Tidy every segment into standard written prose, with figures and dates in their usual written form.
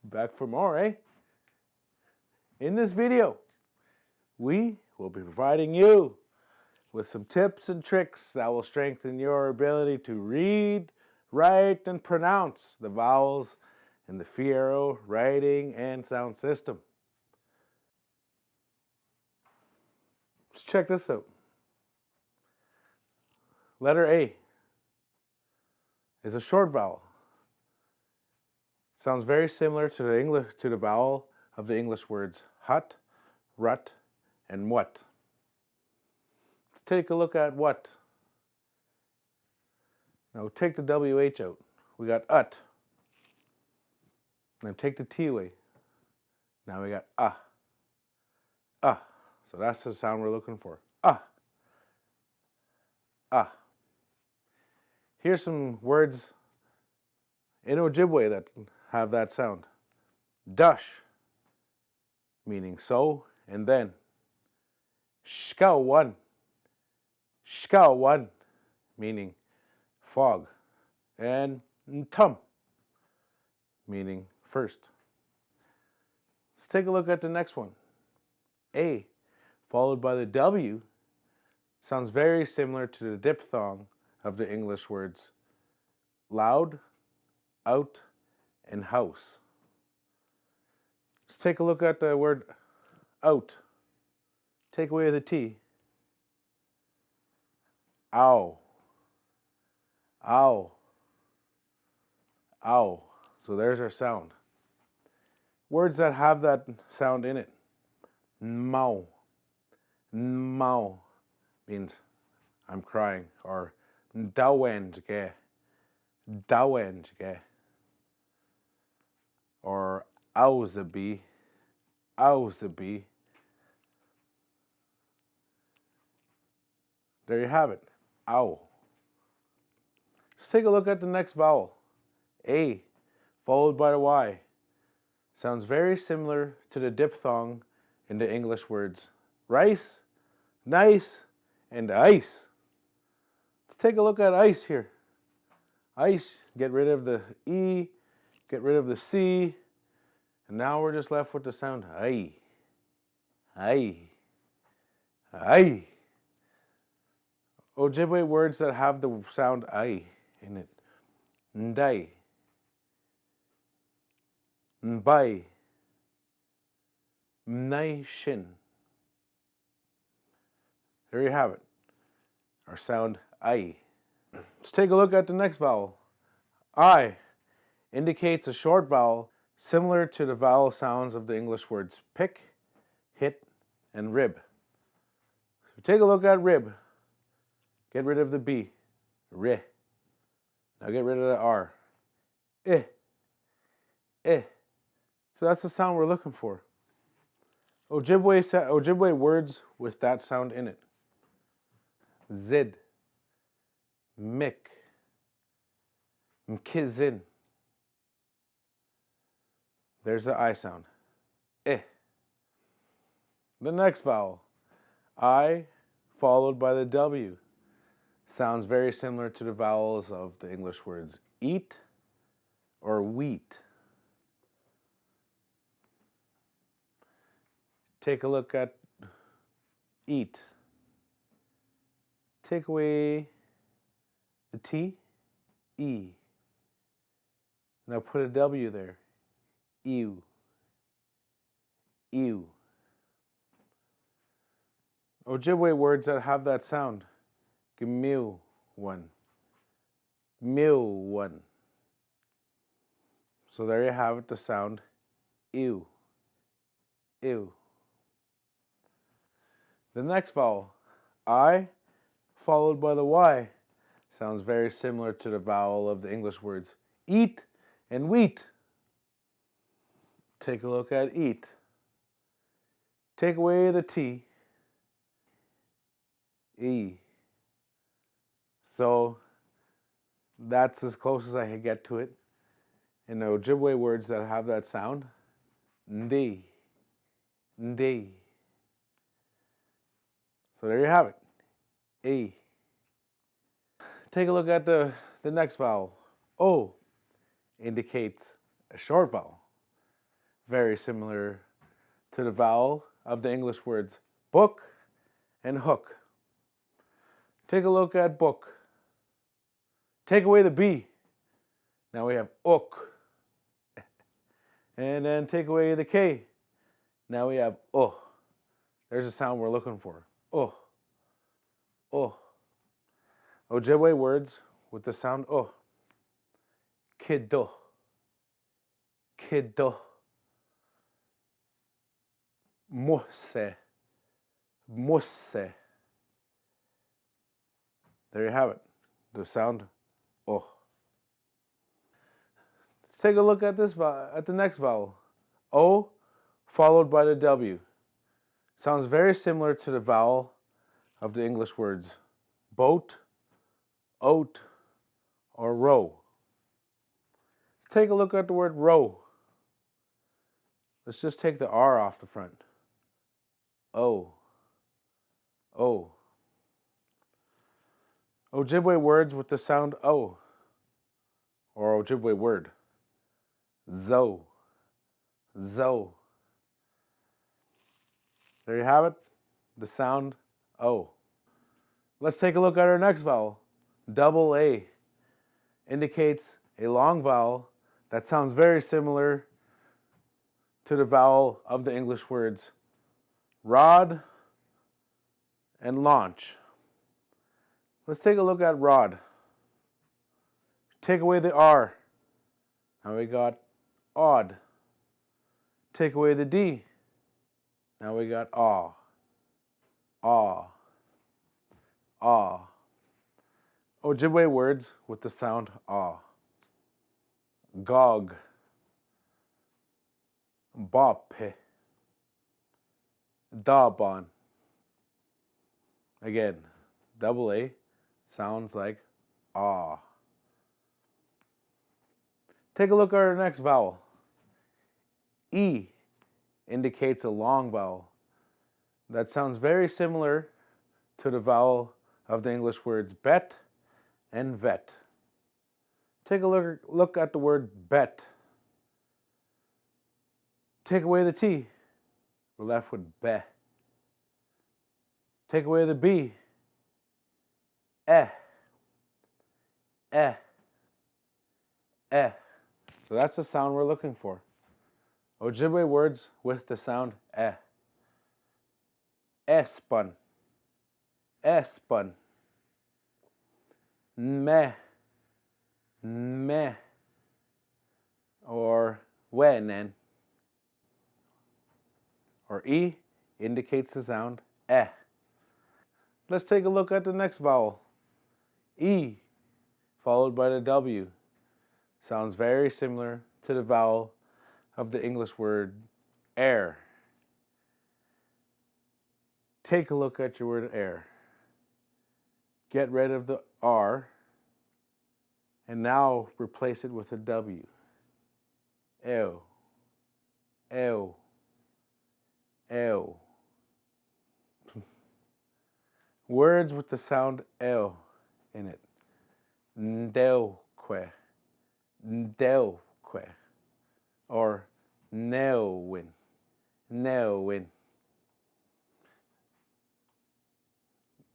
Back for more, eh? In this video, we will be providing you with some tips and tricks that will strengthen your ability to read, write, and pronounce the vowels in the Fiero writing and sound system. Let's check this out. Letter A is a short vowel. Sounds very similar to the vowel of the English words hut, rut, and what. Let's take a look at what. Now take the WH out. We got ut. Now take the T away. Now we got ah. So that's the sound we're looking for. Ah. Here's some words in Ojibwe that have that sound. Dush, meaning so and then. Shkawan, meaning fog. And tum, meaning first. Let's take a look at the next one. A, followed by the W, sounds very similar to the diphthong of the English words loud, out, and house. Let's take a look at the word out. Take away the T. Ow. Ow. Ow. So there's our sound. Words that have that sound in it. Mau. Mau means I'm crying, or Giizhgad, or Aabtawse. There you have it. Ow. Let's take a look at the next vowel. A, followed by the Y. Sounds very similar to the diphthong in the English words rice, nice, and ice. Let's take a look at ice here. Ice, get rid of the E, get rid of the C, and now we're just left with the sound I. Ojibwe words that have the sound I in it. Ndai, mbai, mnai shin. There you have it, our sound I. Let's take a look at the next vowel. I indicates a short vowel similar to the vowel sounds of the English words pick, hit, and rib. So take a look at rib. Get rid of the B, ri. Now get rid of the R, eh. So that's the sound we're looking for. Ojibwe words with that sound in it. Zid, mik, mkizin. There's the I sound. Eh. The next vowel, I, followed by the W, sounds very similar to the vowels of the English words eat or wheat. Take a look at eat. Take away the T, E. Now put a W there. Ew. Ojibwe words that have that sound. Gmiw-one. So there you have it, the sound ew. The next vowel, I, followed by the Y, sounds very similar to the vowel of the English words eat and wheat. Take a look at eat. Take away the T, E. So that's as close as I can get to it. In the Ojibwe words that have that sound, ndi. So there you have it, A. Take a look at the next vowel. O indicates a short vowel. Very similar to the vowel of the English words book and hook. Take a look at book. Take away the B. Now we have ook. And then take away the K. Now we have oh. There's a sound we're looking for. Oh. Oh. Ojibwe words with the sound oh. Kiddo. Kiddo. Musse. Musse. There you have it. The sound oh. Let's take a look at this at the next vowel. O followed by the W. Sounds very similar to the vowel of the English words boat, oat, or row. Let's take a look at the word row. Let's just take the R off the front. O. O. Ojibwe words with the sound O, or Ojibwe word. Zo. Zo. There you have it, the sound O. Let's take a look at our next vowel. Double A indicates a long vowel that sounds very similar to the vowel of the English words rod and launch. Let's take a look at rod. Take away the R. Now we got odd. Take away the D. Now we got aw. Aw. Aw. Ojibwe words with the sound aw. Gog. Boppe. Dabon. Again, double A sounds like ah. Take a look at our next vowel. E indicates a long vowel that sounds very similar to the vowel of the English words bet and vet. Take a look at the word bet. Take away the T, we're left with be. Take away the B, eh. Eh. Eh. So that's the sound we're looking for. Ojibwe words with the sound eh. Espun. Espun. Meh. Meh. Or wenen. Or E indicates the sound eh. Let's take a look at the next vowel. E followed by the W. Sounds very similar to the vowel of the English word air. Take a look at your word air. Get rid of the R and now replace it with a W. Ew. Ew. Ew. Words with the sound ew in it. Ndeuque. Ndeuque. Or neowin. Neowin.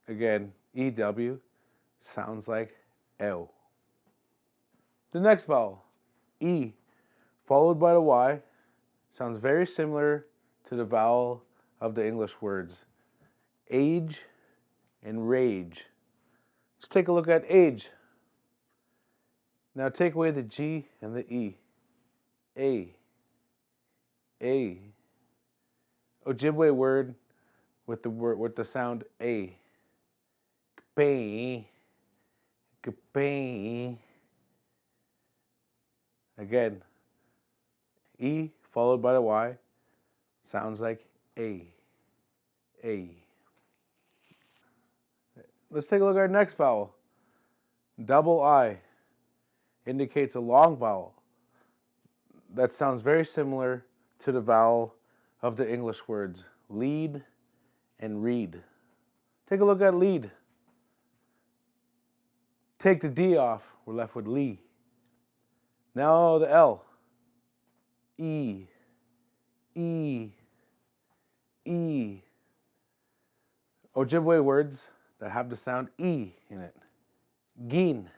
Again, EW sounds like ew. The next vowel, E, followed by the Y, sounds very similar to the vowel of the English words age and rage. Let's take a look at age. Now take away the G and the E. A. A. Ojibwe word with the sound A. Kpay. Kpay. Again, E followed by the Y sounds like A. A. Let's take a look at our next vowel. Double I indicates a long vowel that sounds very similar to the vowel of the English words lead and read. Take a look at lead. Take the D off, we're left with Lee. Now the L. E, E, E. Ojibwe words that have the sound E in it. Gin,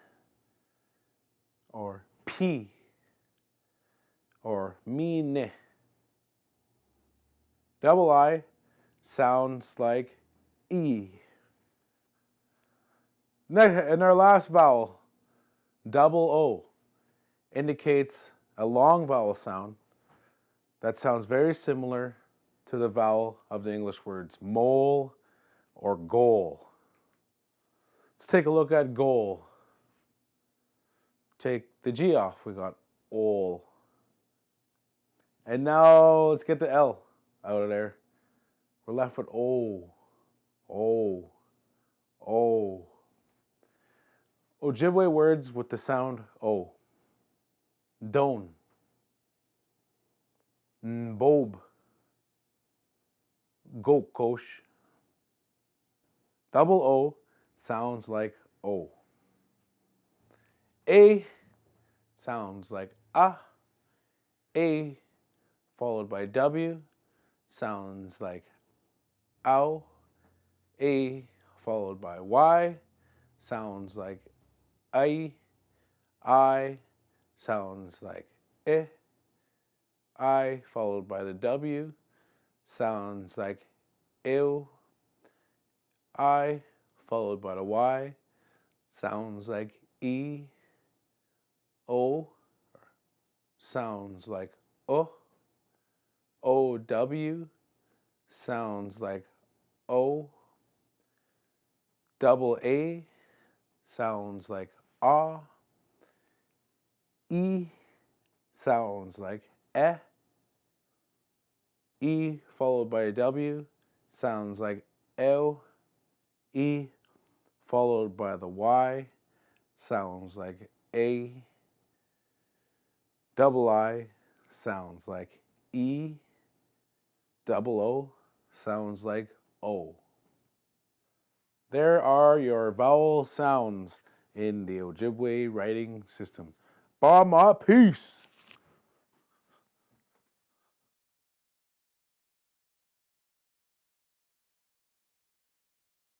or P, or mine. Double I sounds like E. And our last vowel, double O, indicates a long vowel sound that sounds very similar to the vowel of the English words mole or goal. Let's take a look at goal. Take the G off, we got ol. And now let's get the L out of there. We're left with O, O, O. Ojibwe words with the sound O. Don, Nbob, Goulais. Double O sounds like O. A sounds like A. A followed by W sounds like ow. A followed by Y sounds like I. I sounds like eh. I followed by the W sounds like ew. I followed by the Y sounds like E. O sounds like O. O-W sounds like O. Double A sounds like ah. E sounds like eh. E followed by a W sounds like ew. E followed by the Y sounds like a. Double I sounds like E. Double O sounds like O. There are your vowel sounds in the Ojibwe writing system. Bama, peace!